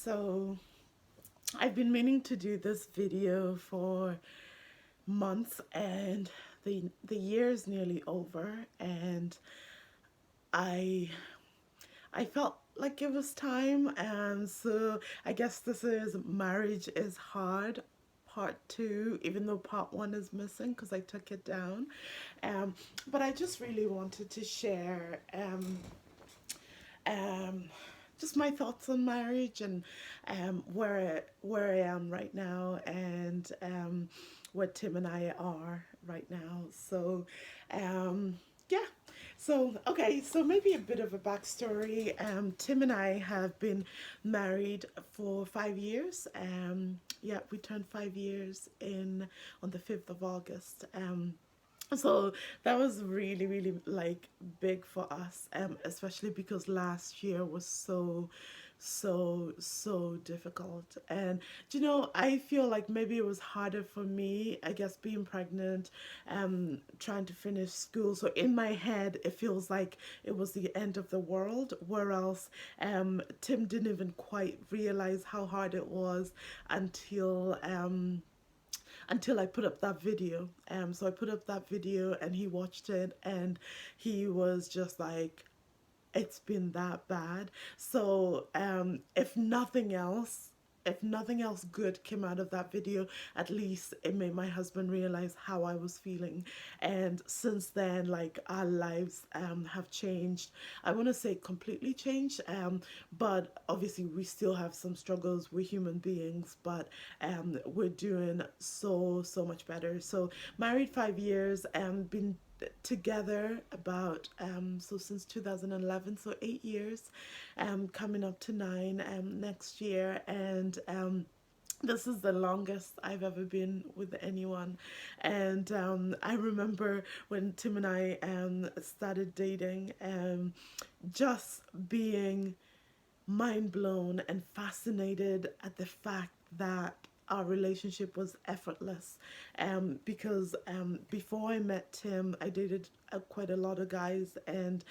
So I've been meaning to do this video for months, and the year is nearly over, and I I felt like it was time, and so I guess this is Marriage is Hard part two, even though part one is missing because I took it down. Um, but I just really wanted to share um, just my thoughts on marriage and where I am right now, and where Tim and I are right now. So yeah. So okay, so maybe a bit of a backstory. Tim and I have been married for 5 years. Yeah, we turned 5 years in on the 5th of August. So that was really, really like big for us, especially because last year was so difficult. And I feel like maybe it was harder for me, I guess, being pregnant, trying to finish school. So in my head, it feels like it was the end of the world. Whereas Tim didn't even quite realize how hard it was until I put up that video. So I put up that video and he watched it and he was just like, it's been that bad. So if nothing else good came out of that video, at least it made my husband realize how I was feeling. And since then, like, our lives have changed. I want to say completely changed, but obviously we still have some struggles. We're human beings, but we're doing so much better. So married 5 years and been together about so since 2011, so 8 years, coming up to nine next year. And this is the longest I've ever been with anyone. And I remember when Tim and I started dating, just being mind blown and fascinated at the fact that our relationship was effortless. Because before I met Tim, I dated quite a lot of guys, and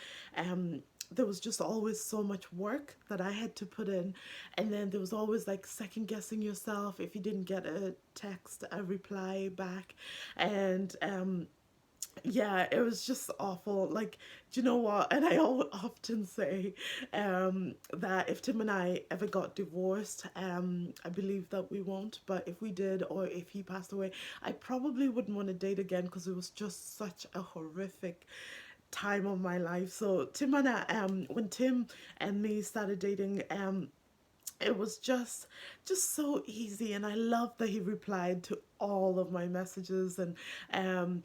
there was just always so much work that I had to put in. And then there was always like second guessing yourself if you didn't get a text, a reply back. And yeah, it was just awful. Like, do you know what? And I often say that if Tim and I ever got divorced, I believe that we won't, but if we did, or if he passed away, I probably wouldn't want to date again because it was just such a horrific time of my life. So Tim and I, when Tim and me started dating, it was just so easy, and I love that he replied to all of my messages. And um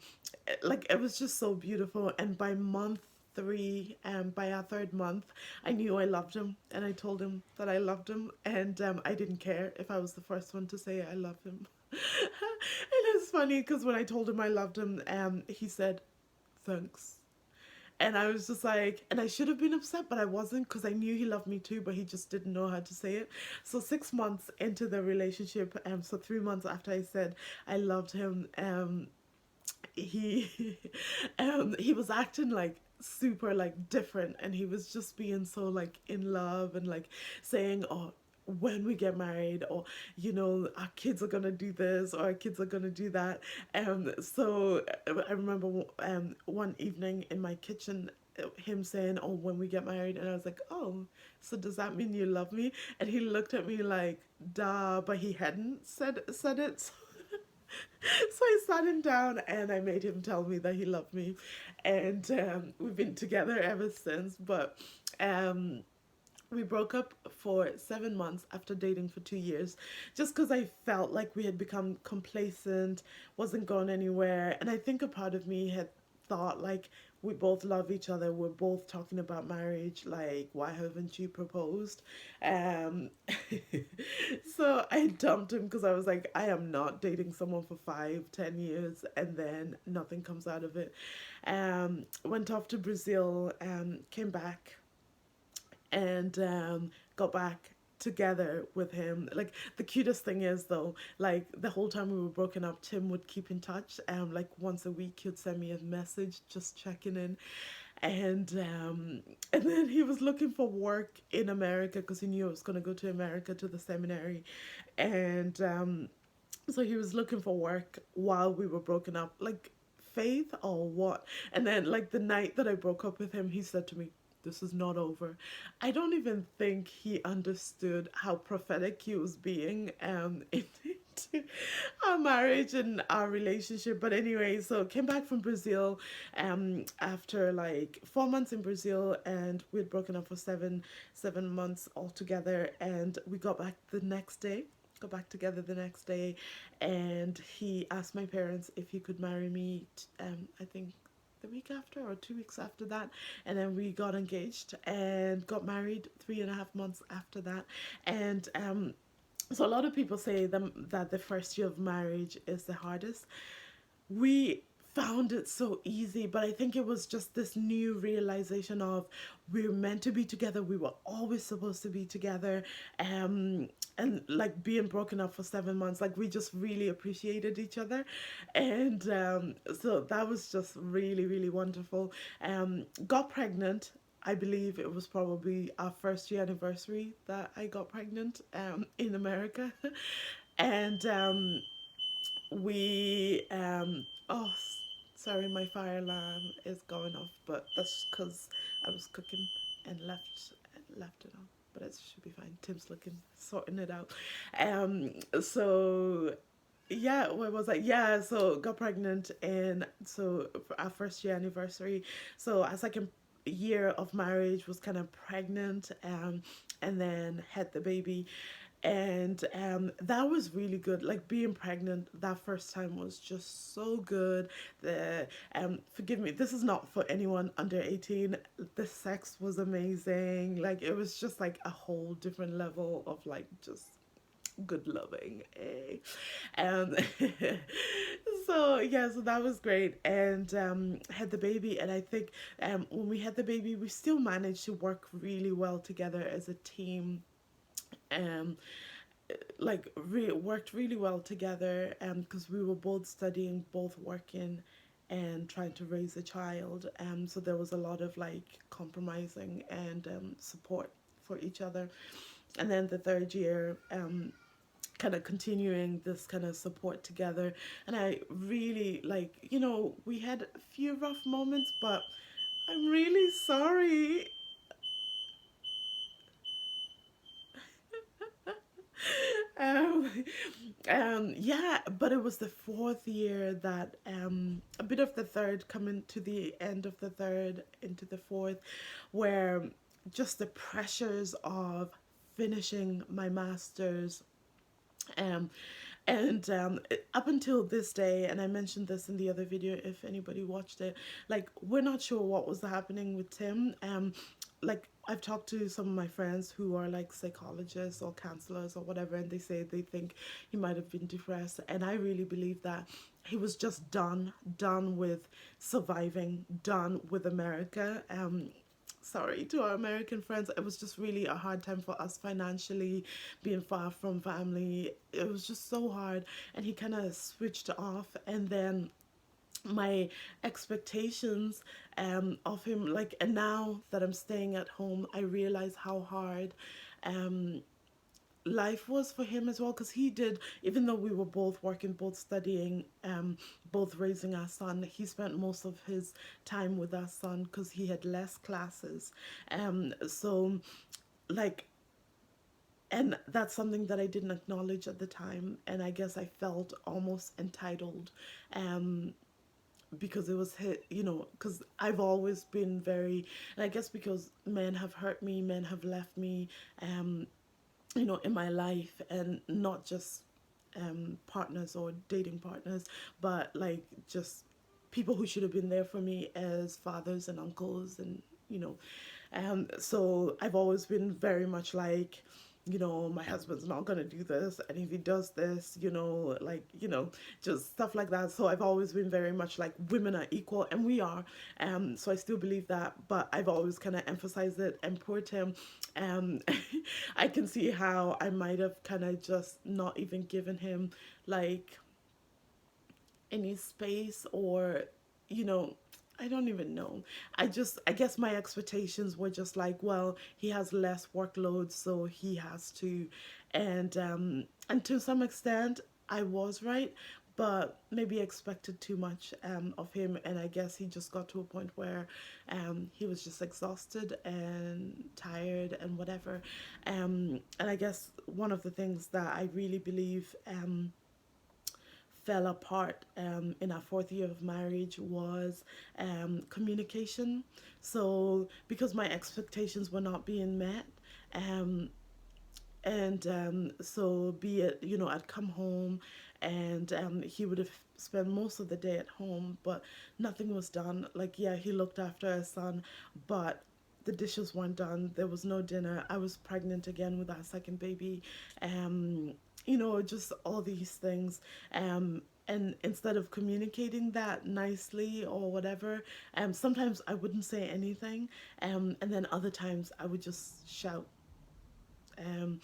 like, it was just so beautiful. And by month three, by our third month, I knew I loved him, and I told him that I loved him. And I didn't care if I was the first one to say I love him. And it's funny because when I told him I loved him, he said thanks. And I was just like, and I should have been upset, but I wasn't, because I knew he loved me too, but he just didn't know how to say it. So 6 months into the relationship, so 3 months after I said I loved him, he he was acting like super like different, and he was just being so like in love, and like saying, oh, when we get married, or our kids are gonna do this, or our kids are gonna do that. So I remember one evening in my kitchen, him saying, oh, when we get married. And I was like, oh, so does that mean you love me? And he looked at me like, duh, but he hadn't said it. So I sat him down and I made him tell me that he loved me. And we've been together ever since. But um, we broke up for 7 months after dating for 2 years, just because I felt like we had become complacent, wasn't going anywhere. And I think a part of me had thought, like, we both love each other, we're both talking about marriage, like, why haven't you proposed? um so I dumped him because I was like, I am not dating someone for 5-10 years and then nothing comes out of it. Went off to Brazil, came back, and got back together with him. Like, the cutest thing is, though, like, the whole time we were broken up, Tim would keep in touch. Like, once a week he'd send me a message just checking in. And then he was looking for work in America because he knew I was going to go to America to the seminary. And so he was looking for work while we were broken up, like faith or what. And then like the night that I broke up with him, he said to me, this is not over. I don't even think he understood how prophetic he was being into our marriage and our relationship. But anyway, so came back from Brazil after like 4 months in Brazil, and we'd broken up for seven months altogether, and we got back the next day, got back together the next day, and he asked my parents if he could marry me. I think the week after or 2 weeks after that, and then we got engaged and got married 3.5 months after that. And so a lot of people say that the first year of marriage is the hardest. We found it so easy, but I think it was just this new realization of we're meant to be together, we were always supposed to be together. And like being broken up for 7 months, like we just really appreciated each other. And so that was just really, really wonderful. Got pregnant. I believe it was probably our first year anniversary that I got pregnant in America. And we oh sorry, my fire alarm is going off, but that's because I was cooking and left it on, but it should be fine. Tim's looking, sorting it out. So yeah, where was I? Yeah, so got pregnant, and so for our first year anniversary, so our second year of marriage was kind of pregnant, and then had the baby. And that was really good. Like being pregnant that first time was just so good. The forgive me, this is not for anyone under 18. The sex was amazing. Like it was just like a whole different level of like just good loving, eh? um so yeah, so that was great. And had the baby, and I think when we had the baby we still managed to work really well together as a team. um like worked really well together, because we were both studying, both working, and trying to raise a child. So there was a lot of like compromising and support for each other. And then the third year, kind of continuing this kind of support together. And I really like, we had a few rough moments, but I'm really sorry. um, yeah, but it was the fourth year that a bit of the third, coming to the end of the third into the fourth, where just the pressures of finishing my master's, um, and up until this day, and I mentioned this in the other video if anybody watched it, like we're not sure what was happening with Tim. Like I've talked to some of my friends who are like psychologists or counselors or whatever, and they say they think he might have been depressed. And I really believe that he was just done with surviving, done with America. Sorry to our American friends. It was just really a hard time for us financially, being far from family. It was just so hard. And he kind of switched off. And then my expectations of him, like, and now that I'm staying at home, I realize how hard um life was for him as well, because he did, even though we were both working, both studying, both raising our son, he spent most of his time with our son because he had less classes. So like, and that's something that I didn't acknowledge at the time, and I guess I felt almost entitled, um because it was hit, because I've always been very, and I guess because men have hurt me, men have left me, in my life, and not just partners or dating partners, but like just people who should have been there for me as fathers and uncles, and you know so I've always been very much like, my husband's not gonna do this, and if he does this, like, just stuff like that. So I've always been very much like women are equal, and we are. So I still believe that, but I've always kind of emphasized it. And poor Tim, um, I can see how I might have kind of just not even given him like any space, or you know I don't even know. I guess my expectations were just like, well, he has less workload, so he has to, and to some extent, I was right, but maybe expected too much of him, and I guess he just got to a point where he was just exhausted and tired and whatever, and I guess one of the things that I really believe fell apart in our fourth year of marriage was communication. So, because my expectations were not being met, um, and so be it, you know, I'd come home and he would have spent most of the day at home, but nothing was done. Like, yeah, he looked after his son, but the dishes weren't done. There was no dinner. I was pregnant again with our second baby. You know, just all these things. And instead of communicating that nicely or whatever, sometimes I wouldn't say anything, and then other times I would just shout, um,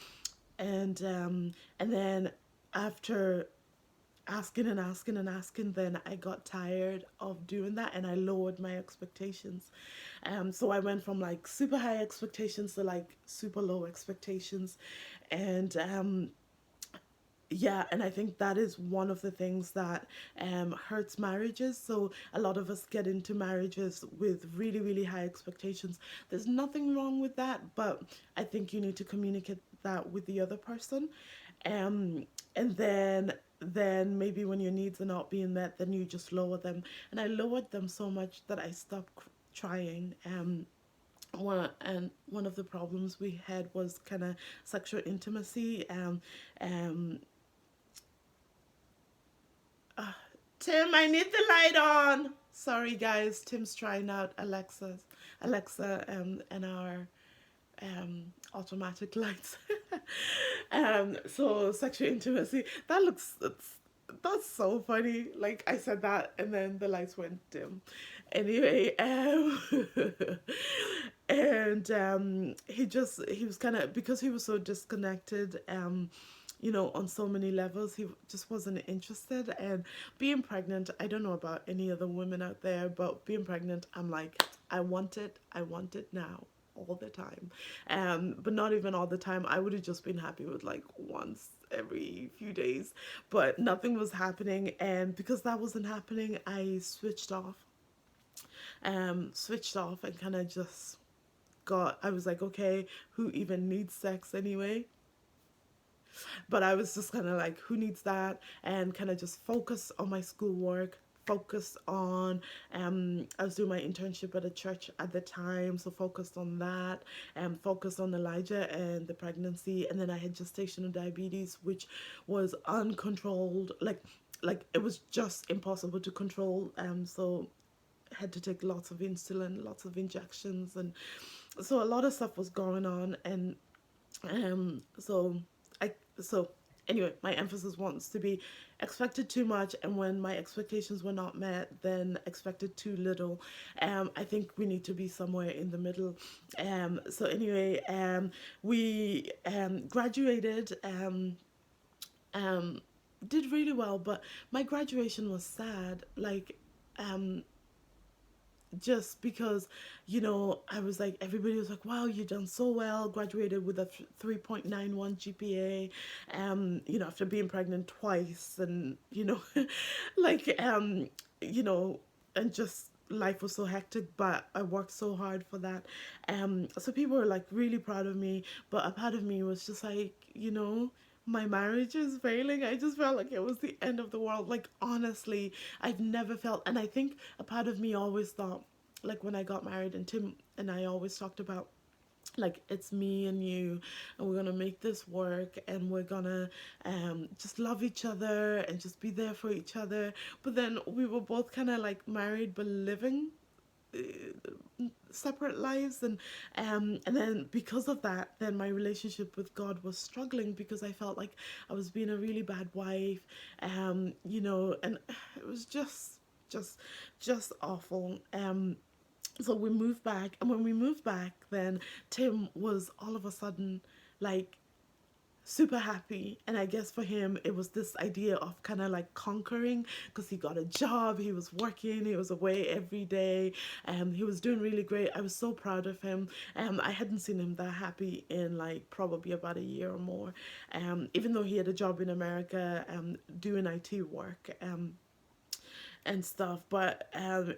and then after asking and asking and asking, then I got tired of doing that and I lowered my expectations. So I went from like super high expectations to like super low expectations, and yeah, and I think that is one of the things that hurts marriages. So a lot of us get into marriages with really, really high expectations. There's nothing wrong with that, but I think you need to communicate that with the other person. Um, and then maybe when your needs are not being met, then you just lower them. And I lowered them so much that I stopped trying. One of the problems we had was kind of sexual intimacy. Um, Tim, I need the light on. Sorry, guys. Tim's trying out Alexa, and our automatic lights. So sexual intimacy. That's so funny. Like I said that, and then the lights went dim. Anyway, and he was kind of, because he was so disconnected. You know, on so many levels, he just wasn't interested. And being pregnant, I don't know about any other women out there, but being pregnant, I'm like, I want it now, all the time. But not even all the time. I would have just been happy with like once every few days, but nothing was happening. And because that wasn't happening, I switched off and kind of just I was like, okay, who even needs sex anyway? But I was just kind of like, who needs that? And kind of just focus on my schoolwork, focus on, I was doing my internship at a church at the time, so focused on that, and focused on Elijah and the pregnancy. And then I had gestational diabetes, which was uncontrolled, like it was just impossible to control. So had to take lots of insulin, lots of injections, and so a lot of stuff was going on. And so I so anyway, my emphasis wants to be expected too much, and when my expectations were not met, then expected too little. I think we need to be somewhere in the middle. So anyway, we graduated. Um, did really well, but my graduation was sad. Like, um, just because, you know, I was like, everybody was like, wow, you done so well, graduated with a 3.91 GPA, you know, after being pregnant twice, and, you know, like, you know, and just life was so hectic, but I worked so hard for that. So people were like really proud of me, but a part of me was just like, you know, my marriage is failing. I just felt like it was the end of the world. Like, honestly, I've never felt, and I think a part of me always thought, like when I got married, and Tim and I always talked about, like, it's me and you, and we're gonna make this work, and we're gonna just love each other and just be there for each other. But then we were both kind of like married but living separate lives, and then because of that, then my relationship with God was struggling, because I felt like I was being a really bad wife, you know, and it was just just awful. So we moved back, and when we moved back, then Tim was all of a sudden like super happy. And I guess for him it was this idea of kind of like conquering, because he got a job, he was working, he was away every day, and he was doing really great. I was so proud of him. I hadn't seen him that happy in like probably about a year or more. Even though he had a job in America, doing IT work, and stuff, but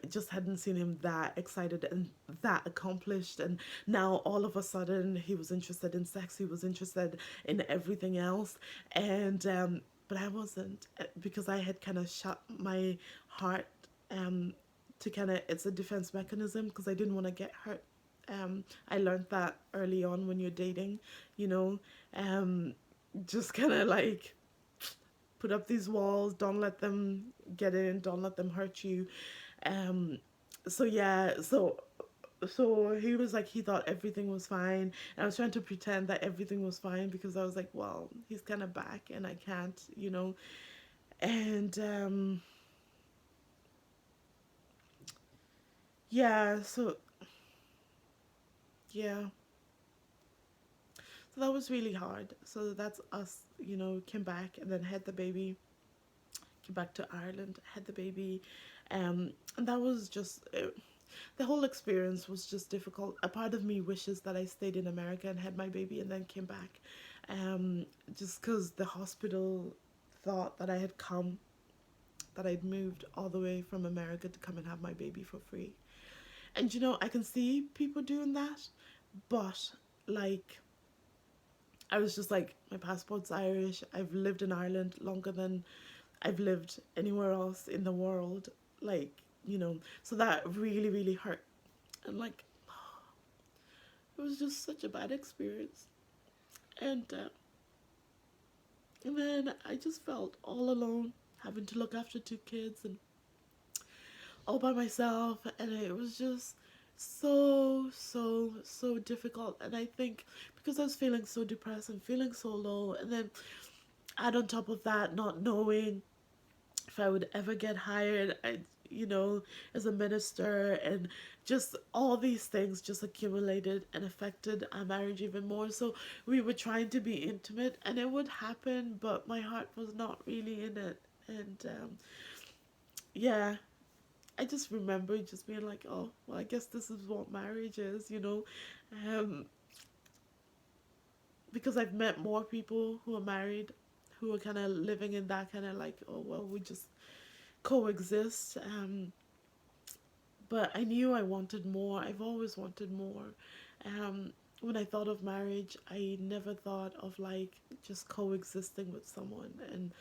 just hadn't seen him that excited and that accomplished. And now all of a sudden he was interested in sex, he was interested in everything else. And but I wasn't, because I had kind of shut my heart, to kind of, it's a defense mechanism, because I didn't want to get hurt. I learned that early on when you're dating, you know, um, just kind of like put up these walls, don't let them get in, don't let them hurt you. um so yeah, so he was like, he thought everything was fine, and I was trying to pretend that everything was fine, because I was like, well, he's kind of back and I can't, and yeah, so yeah, so that was really hard. So that's us, came back and then had the baby, came back to Ireland, had the baby. And that was just the whole experience was just difficult. A part of me wishes that I stayed in America and had my baby and then came back, just because the hospital thought that I had come, that I'd moved all the way from America to come and have my baby for free. And I can see people doing that, but like, I was just like, my passport's Irish. I've lived in Ireland longer than I've lived anywhere else in the world. Like, so that really, really hurt. And like, it was just such a bad experience. And then I just felt all alone, having to look after two kids and all by myself. And it was just so, so, so difficult. And I think because I was feeling so depressed and feeling so low, and then add on top of that, not knowing if I would ever get hired, as a minister, and just all these things just accumulated and affected our marriage even more. So we were trying to be intimate, and it would happen, but my heart was not really in it. And yeah, I just remember just being like, oh, well, I guess this is what marriage is, um, because I've met more people who are married, who are kind of living in that kind of like, oh, well, we just coexist. But I knew I wanted more. I've always wanted more. When I thought of marriage, I never thought of like just coexisting with someone, and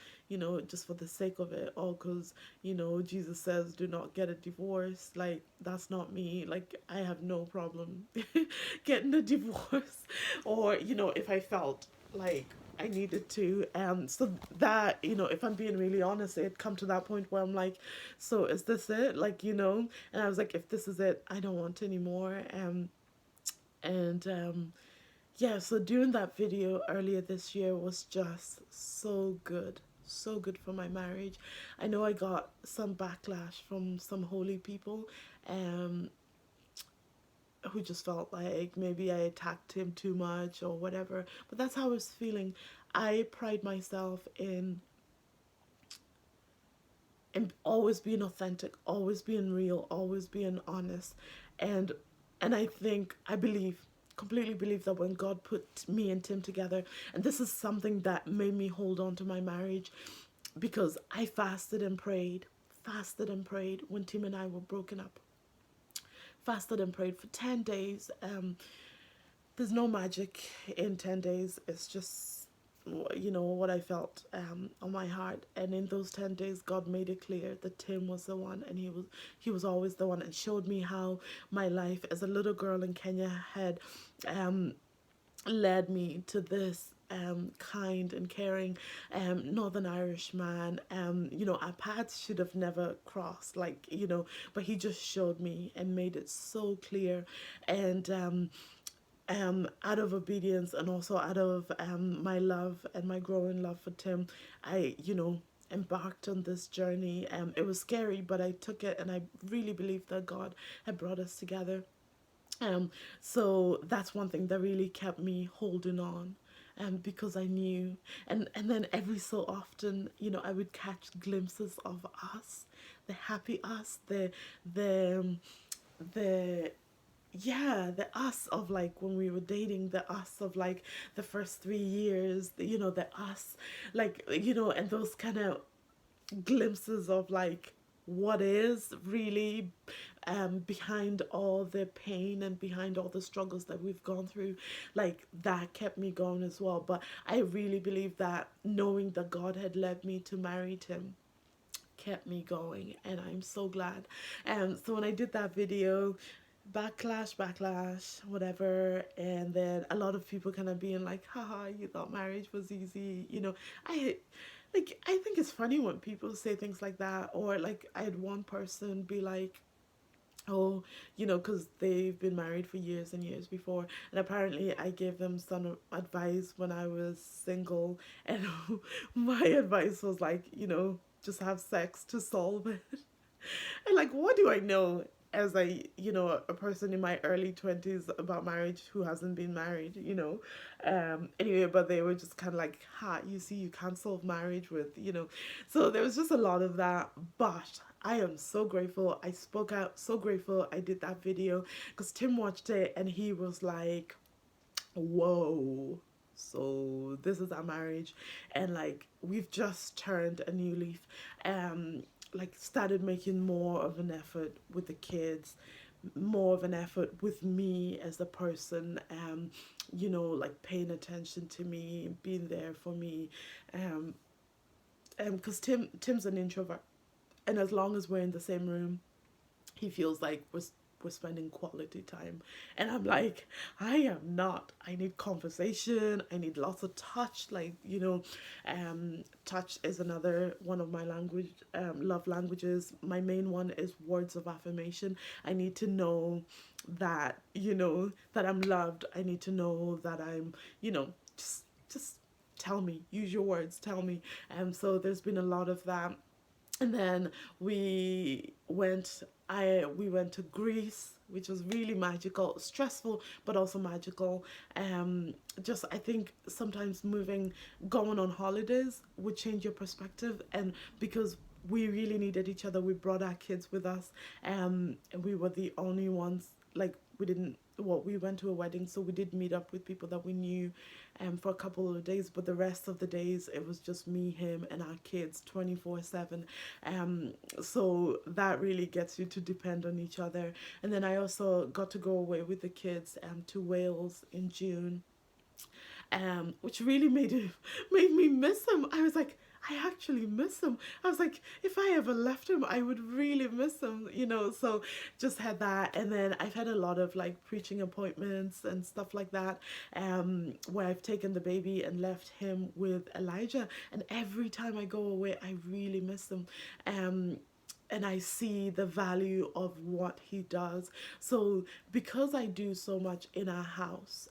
just for the sake of it, or because Jesus says do not get a divorce. Like, that's not me. Like, I have no problem getting a divorce, or if I felt like I needed to. So that, if I'm being really honest, it come to that point where I'm like, so is this it? Like, and I was like, if this is it, I don't want any more. And yeah, so doing that video earlier this year was just so good. So good for my marriage. I know I got some backlash from some holy people, um, who just felt like maybe I attacked him too much or whatever. But that's how I was feeling. I pride myself in always being authentic, always being real, always being honest. And I think, I believe, completely believe that when God put me and Tim together, and this is something that made me hold on to my marriage, because I fasted and prayed when Tim and I were broken up. Fasted and prayed for 10 days. There's no magic in 10 days. It's just, what I felt, on my heart. And in those 10 days, God made it clear that Tim was the one, and he was always the one, and showed me how my life as a little girl in Kenya had, led me to this, kind and caring, Northern Irish man. Our paths should have never crossed, like, but he just showed me and made it so clear. And out of obedience, and also out of, my love and my growing love for Tim, I, embarked on this journey. It was scary, but I took it, and I really believe that God had brought us together. Um, so that's one thing that really kept me holding on. because I knew. And then every so often, you know, I would catch glimpses of us, the happy us, the yeah, the us of like when we were dating, the us of like the first 3 years, you know, the us, like, you know, and those kind of glimpses of like what is really behind all the pain and behind all the struggles that we've gone through, like that kept me going as well. But I really believe that knowing that God had led me to marry Tim kept me going, and I'm so glad. So when I did that video, backlash, whatever, and then a lot of people kind of being like, haha, you thought marriage was easy, you know. I like, I think it's funny when people say things like that, or like I had one person be like, oh, you know, because they've been married for years and years before, and apparently I gave them some advice when I was single, and my advice was like, you know, just have sex to solve it. And like, what do I know as a, you know, a person in my early 20s about marriage who hasn't been married, you know? Anyway, but they were just kind of like, ha, you see, you can't solve marriage with, you know. So there was just a lot of that. But I am so grateful. I spoke out, so grateful I did that video, because Tim watched it and he was like, whoa, so this is our marriage. And like, we've just turned a new leaf, like started making more of an effort with the kids, more of an effort with me as a person, you know, like paying attention to me, being there for me, um because Tim's an introvert, and as long as we're in the same room, he feels like we're spending quality time. And I'm like, I am not. I need conversation. I need lots of touch. Like, you know, touch is another one of my love languages. My main one is words of affirmation. I need to know that, you know, that I'm loved. I need to know that I'm, you know, just tell me, use your words, tell me. So there's been a lot of that. And then we went to Greece, which was really magical, stressful but also magical. Just, I think sometimes going on holidays would change your perspective. And because we really needed each other, we brought our kids with us, and we were the only ones, like, we didn't, well, we went to a wedding, so we did meet up with people that we knew, for a couple of days, but the rest of the days it was just me, him, and our kids 24/7. So that really gets you to depend on each other. And then I also got to go away with the kids to Wales in June, which really made me miss him. I was like, I actually miss him. I was like, if I ever left him, I would really miss him, you know. So just had that, and then I've had a lot of like preaching appointments and stuff like that, where I've taken the baby and left him with Elijah, and every time I go away, I really miss him. And I see the value of what he does. So because I do so much in our house,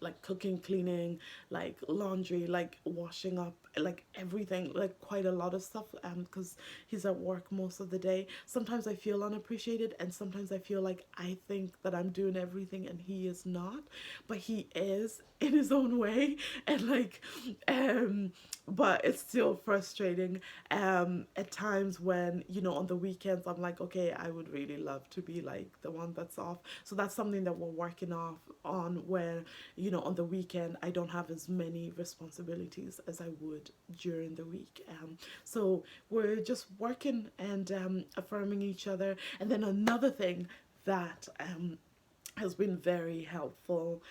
like cooking, cleaning, like laundry, like washing up, like everything, like quite a lot of stuff, because he's at work most of the day. Sometimes I feel unappreciated, and sometimes I feel like I think that I'm doing everything and he is not, but he is in his own way. And like, but it's still frustrating at times when, you know, on the weekends I'm like, okay, I would really love to be like the one that's off. So that's something that we're working off on, where, you know, on the weekend I don't have as many responsibilities as I would during the week. So we're just working and affirming each other. And then another thing that has been very helpful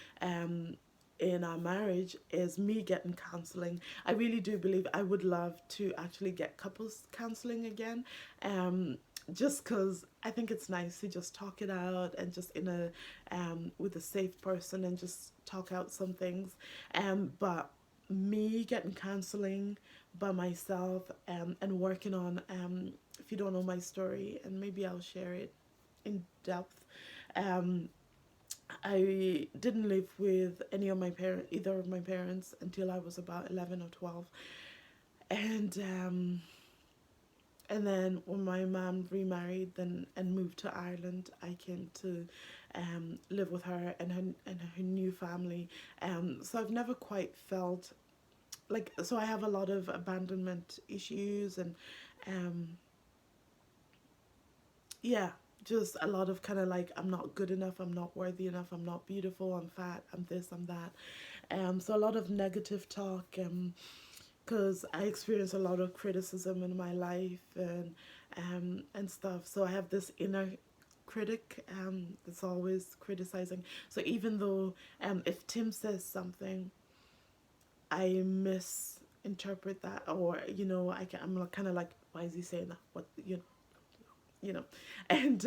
in our marriage is me getting counseling. I really do believe I would love to actually get couples counseling again. Just because I think it's nice to just talk it out, and just in a with a safe person, and just talk out some things. But me getting counseling by myself, and working on, if you don't know my story, and maybe I'll share it in depth. Um, I didn't live with either of my parents, until I was about 11 or 12. And And then when my mom remarried then and moved to Ireland, I came to live with her and her new family. So I've never quite felt like, so I have a lot of abandonment issues and um yeah, just a lot of kind of like, I'm not good enough, I'm not worthy enough, I'm not beautiful, I'm fat, I'm this, I'm that. So a lot of negative talk, because I experience a lot of criticism in my life and stuff. So I have this inner critic that's always criticizing. So even though if Tim says something, I misinterpret that, or I'm kind of like, why is he saying that? What you know, and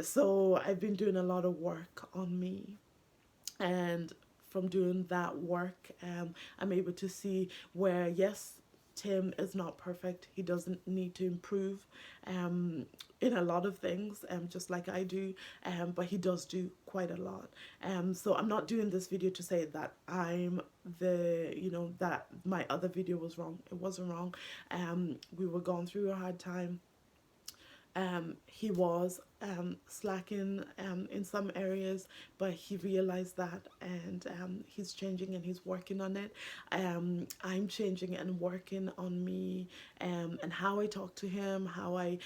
so I've been doing a lot of work on me, and from doing that work, I'm able to see where, yes, Tim is not perfect. He doesn't need to improve in a lot of things, just like I do, but he does do quite a lot. So I'm not doing this video to say that I'm that my other video was wrong. It wasn't wrong. We were going through a hard time. He was slacking in some areas, but he realized that, and he's changing and he's working on it. I'm changing and working on me, and how I talk to him, how I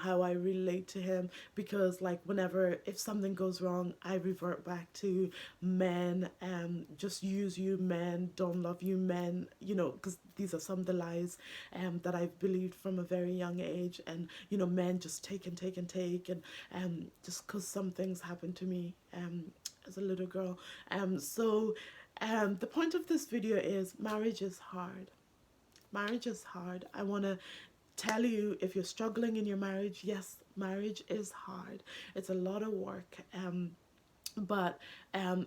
how I relate to him, because like whenever, if something goes wrong, I revert back to men, just use you, men don't love you, men, because these are some of the lies that I've believed from a very young age. And men just take and take and take, and just because some things happened to me as a little girl. The point of this video is, marriage is hard. Marriage is hard. I want to tell you, if you're struggling in your marriage, yes, marriage is hard. It's a lot of work. But and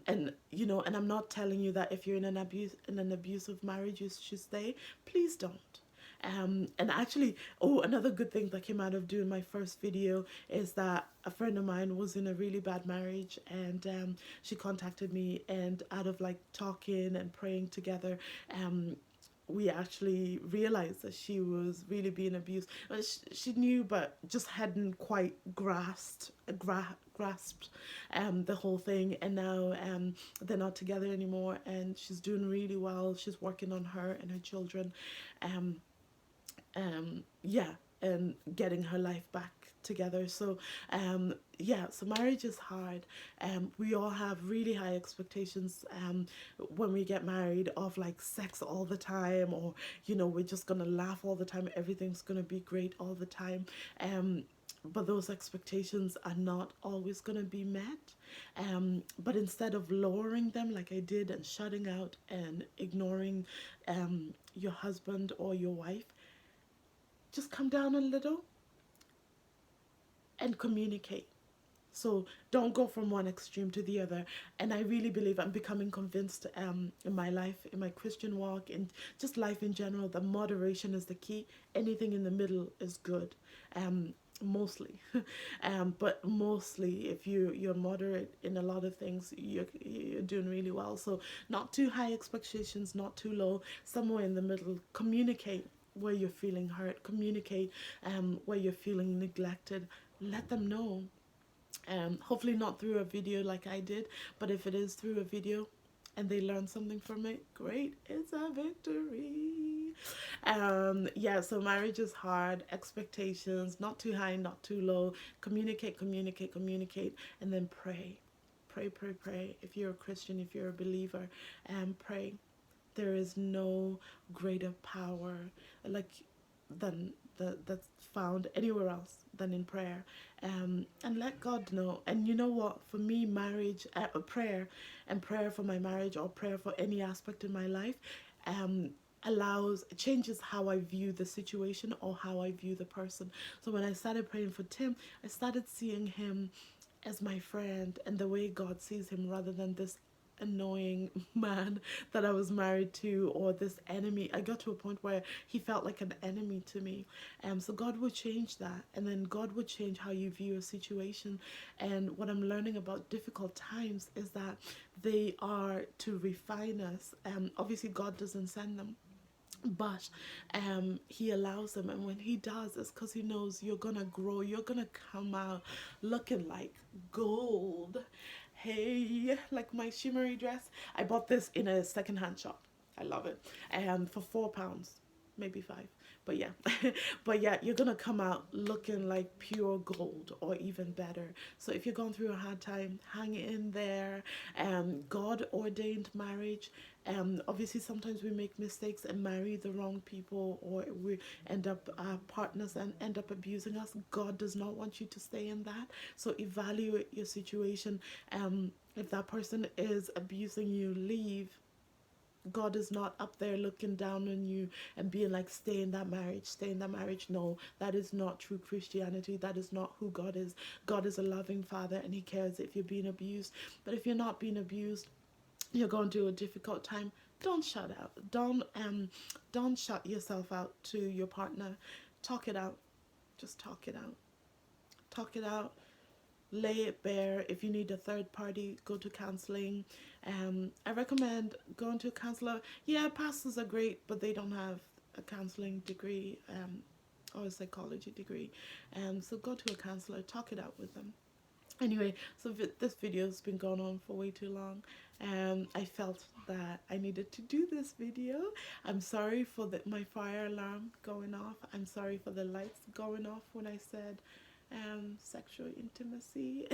I'm not telling you that if you're in an abusive marriage you should stay. Please don't. And actually, oh, another good thing that came out of doing my first video is that a friend of mine was in a really bad marriage, and she contacted me, and out of like talking and praying together, we actually realized that she was really being abused. She knew, but just hadn't quite grasped the whole thing. And now they're not together anymore, and she's doing really well. She's working on her and her children. Um, yeah, and getting her life back together. So yeah, so marriage is hard. We all have really high expectations when we get married, of like sex all the time, or we're just gonna laugh all the time, everything's gonna be great all the time. But those expectations are not always going to be met. But instead of lowering them like I did and shutting out and ignoring your husband or your wife, just come down a little and communicate. So don't go from one extreme to the other. And I really believe, I'm becoming convinced in my life, in my Christian walk, in just life in general, that moderation is the key. Anything in the middle is good. Mostly. But mostly, if you're moderate in a lot of things, you're doing really well. So not too high expectations, not too low, somewhere in the middle. Communicate where you're feeling hurt. Communicate where you're feeling neglected. Let them know. Hopefully not through a video like I did, but if it is through a video and they learn something from it, great, it's a victory. Yeah, so marriage is hard. Expectations, not too high, not too low. Communicate, communicate, communicate, and then pray. Pray, pray, pray. If you're a Christian, if you're a believer, pray. There is no greater power like than that's found anywhere else than in prayer. And let God know. And you know what, for me, marriage, prayer, and prayer for my marriage, or prayer for any aspect in my life, changes how I view the situation or how I view the person. So when I started praying for Tim, I started seeing him as my friend, and the way God sees him, rather than this annoying man that I was married to, or this enemy. I got to a point where he felt like an enemy to me. So God would change that, and then God would change how you view a situation. And what I'm learning about difficult times is that they are to refine us. Obviously God doesn't send them, but he allows them, and when he does, it's because he knows you're gonna grow, you're gonna come out looking like gold. Hey, like my shimmery dress, I bought this in a secondhand shop. I love it. For £4, maybe five, but yeah. But yeah, you're gonna come out looking like pure gold or even better. So if you're going through a hard time, hang in there. God ordained marriage. Obviously sometimes we make mistakes and marry the wrong people, or we end up partners and end up abusing us. God does not want you to stay in that. So evaluate your situation. If that person is abusing you, leave. God is not up there looking down on you and being like, stay in that marriage, stay in that marriage. No, that is not true Christianity. That is not who God is. God is a loving father, and he cares if you're being abused. But if you're not being abused, you're going through a difficult time, don't shut out. Don't shut yourself out to your partner. Talk it out. Just talk it out. Talk it out. Lay it bare. If you need a third party, go to counseling. I recommend going to a counselor. Yeah, pastors are great, but they don't have a counseling degree, or a psychology degree. So go to a counselor, talk it out with them. Anyway, so this video has been going on for way too long. I felt that I needed to do this video. I'm sorry for my fire alarm going off. I'm sorry for the lights going off when I said sexual intimacy.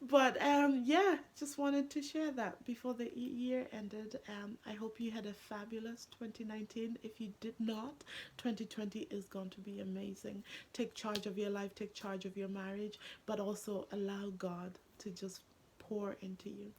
But yeah, just wanted to share that before the year ended. I hope you had a fabulous 2019. If you did not, 2020 is going to be amazing. Take charge of your life, take charge of your marriage, but also allow God to just pour into you.